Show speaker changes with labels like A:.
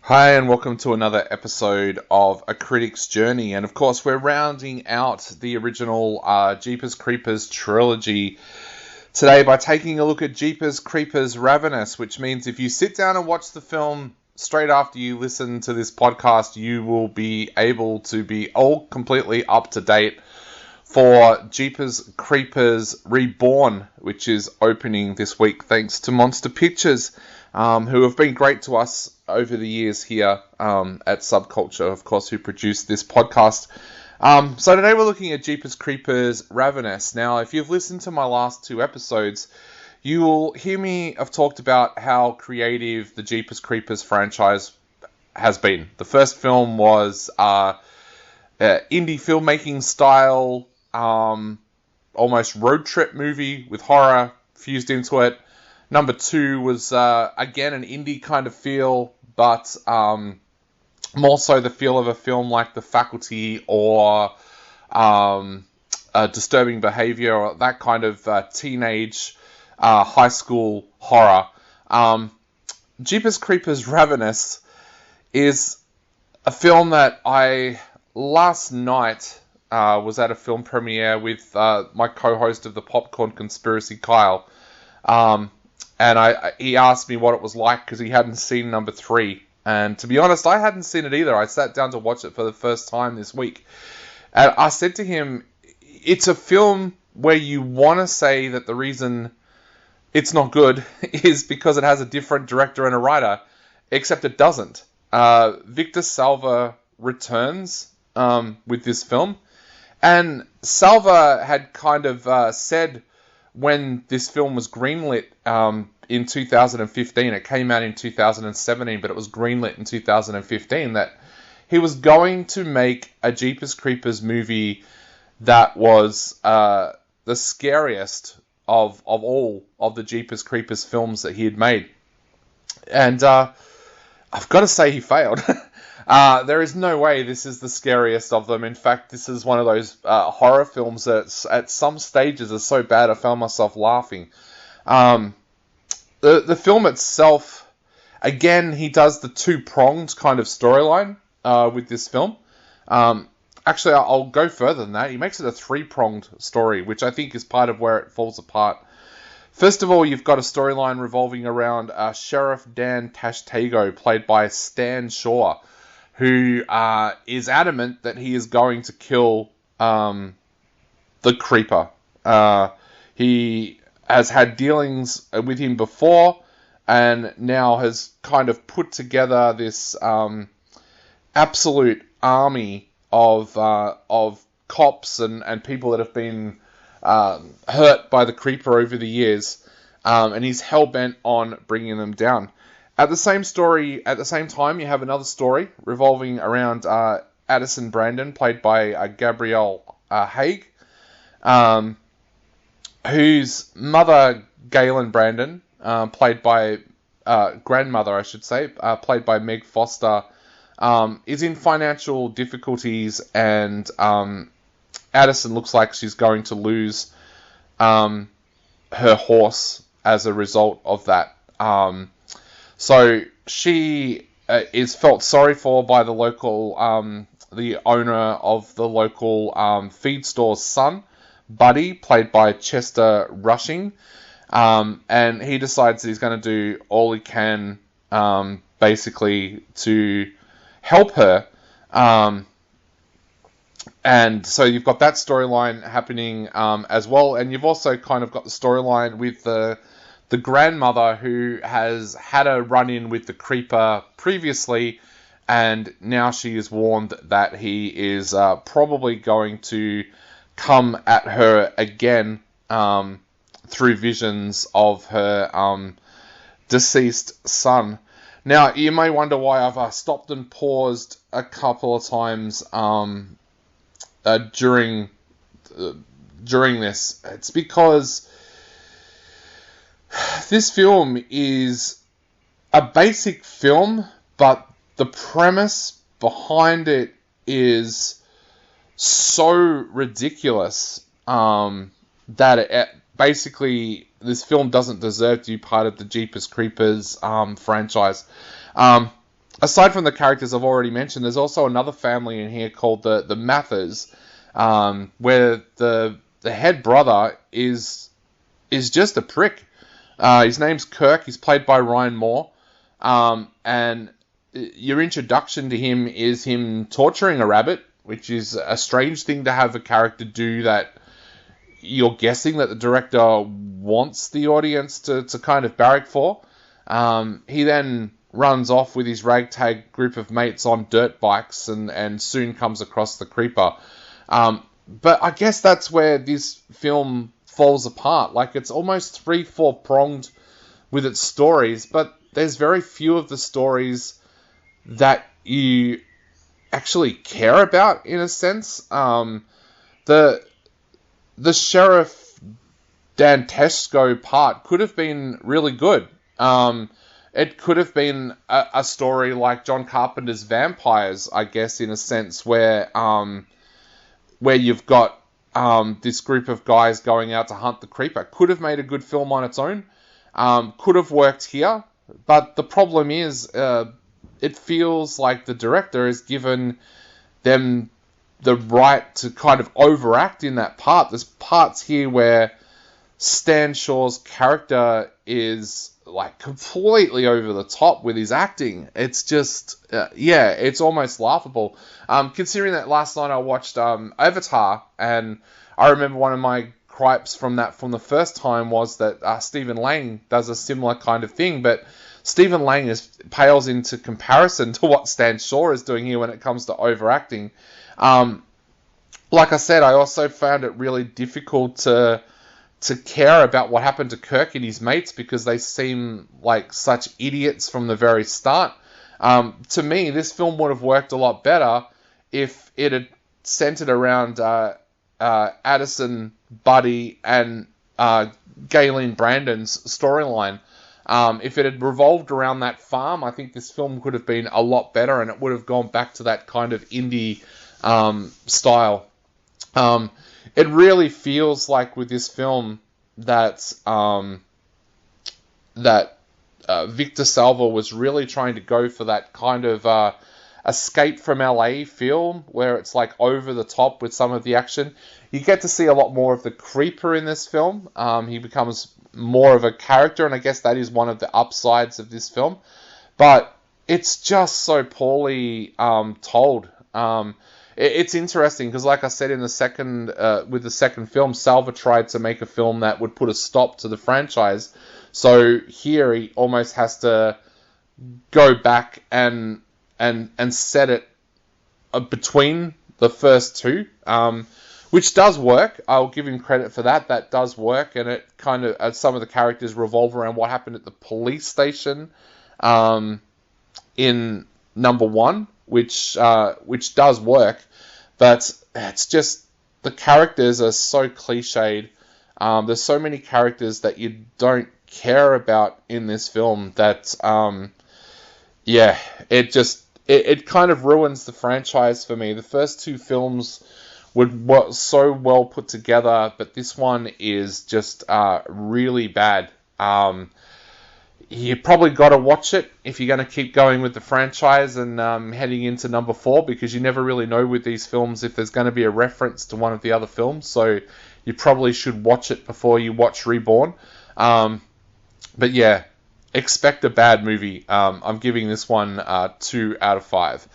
A: Hi, and welcome to another episode of A Critic's Journey. And of course, we're rounding out the original Jeepers Creepers trilogy today by taking a look at Jeepers Creepers Ravenous, which means if you sit down and watch the film straight after you listen to this podcast, you will be able to be all completely up to date for Jeepers Creepers Reborn, which is opening this week thanks to Monster Pictures, who have been great to us over the years here at Subculture, of course, who produced this podcast. So today we're looking at Jeepers Creepers Ravenous. Now, if you've listened to my last two episodes, you will hear me have talked about how creative the Jeepers Creepers franchise has been. The first film was indie filmmaking style, almost road trip movie with horror fused into it. Number two was, again, an indie kind of feel, but more so the feel of a film like The Faculty or Disturbing Behavior, or that kind of teenage high school horror. Jeepers Creepers Ravenous is a film that I, last night, was at a film premiere with my co-host of the Popcorn Conspiracy, Kyle. And he asked me what it was like because he hadn't seen number three. And to be honest, I hadn't seen it either. I sat down to watch it for the first time this week. And I said to him, it's a film where you want to say that the reason it's not good is because it has a different director and a writer, except it doesn't. Victor Salva returns with this film. And Salva had kind of said, when this film was greenlit in 2015, it came out in 2017, but it was greenlit in 2015, that he was going to make a Jeepers Creepers movie that was the scariest of all of the Jeepers Creepers films that he had made. And I've got to say he failed. There is no way this is the scariest of them. In fact, this is one of those horror films that at some stages are so bad I found myself laughing. The film itself, again, he does the two-pronged kind of storyline with this film. Actually, I'll go further than that. He makes it a three-pronged story, which I think is part of where it falls apart. First of all, you've got a storyline revolving around Sheriff Dan Tashtego, played by Stan Shaw, who is adamant that he is going to kill the Creeper. He has had dealings with him before, and now has kind of put together this absolute army of cops and people that have been hurt by the Creeper over the years, and he's hell-bent on bringing them down. At the same time, you have another story revolving around Addison Brandon, played by Gabrielle Haig, whose mother, Galen Brandon, played by grandmother, I should say, played by Meg Foster, is in financial difficulties, and Addison looks like she's going to lose her horse as a result of that. So she is felt sorry for by the local, the owner of the local feed store's son, Buddy, played by Chester Rushing, and he decides that he's going to do all he can, basically, to help her. And so you've got that storyline happening as well, and you've also kind of got the storyline with the grandmother who has had a run-in with the Creeper previously, and now she is warned that he is probably going to come at her again through visions of her deceased son. Now, you may wonder why I've stopped and paused a couple of times during this. It's because this film is a basic film, but the premise behind it is so ridiculous that basically this film doesn't deserve to be part of the Jeepers Creepers franchise. aside from the characters I've already mentioned, there's also another family in here called the Mathers, where the head brother is just a prick. His name's Kirk. He's played by Ryan Moore, and your introduction to him is him torturing a rabbit, which is a strange thing to have a character do that you're guessing that the director wants the audience to kind of barrack for. He then runs off with his ragtag group of mates on dirt bikes and soon comes across the creeper. But I guess that's where this film falls apart. Like, it's almost 3-4 pronged with its stories, but there's very few of the stories that you actually care about, in a sense. The Sheriff Dantesco part could have been really good. It could have been a story like John Carpenter's Vampires, I guess, in a sense, where you've got this group of guys going out to hunt the creeper. Could have made a good film on its own. Could have worked here. But the problem is, it feels like the director has given them the right to kind of overact in that part. There's parts here where Stan Shaw's character is like completely over the top with his acting. It's just, it's almost laughable. Considering that last night I watched Avatar, and I remember one of my gripes from the first time was that Stephen Lang does a similar kind of thing, but Stephen Lang pales into comparison to what Stan Shaw is doing here when it comes to overacting. Like I said, I also found it really difficult to care about what happened to Kirk and his mates because they seem like such idiots from the very start. To me, this film would have worked a lot better if it had centered around Addison, Buddy, and Galen Brandon's storyline. If it had revolved around that farm, I think this film could have been a lot better, and it would have gone back to that kind of indie style. It really feels like with this film that Victor Salva was really trying to go for that kind of Escape from LA film, where it's like over the top with some of the action. You get to see a lot more of the creeper in this film. He becomes more of a character, and I guess that is one of the upsides of this film. But it's just so poorly told. It's interesting because, like I said, in the second with the second film, Salva tried to make a film that would put a stop to the franchise. So here he almost has to go back and set it between the first two, which does work. I'll give him credit for that. That does work, and it kind of some of the characters revolve around what happened at the police station in number one, which does work. But it's just the characters are so cliched. There's so many characters that you don't care about in this film that it kind of ruins the franchise for me. The first two films were so well put together, but this one is just really bad. You probably got to watch it if you're going to keep going with the franchise and heading into number 4, because you never really know with these films if there's going to be a reference to one of the other films. So you probably should watch it before you watch Reborn. But yeah, expect a bad movie. I'm giving this one 2 out of 5.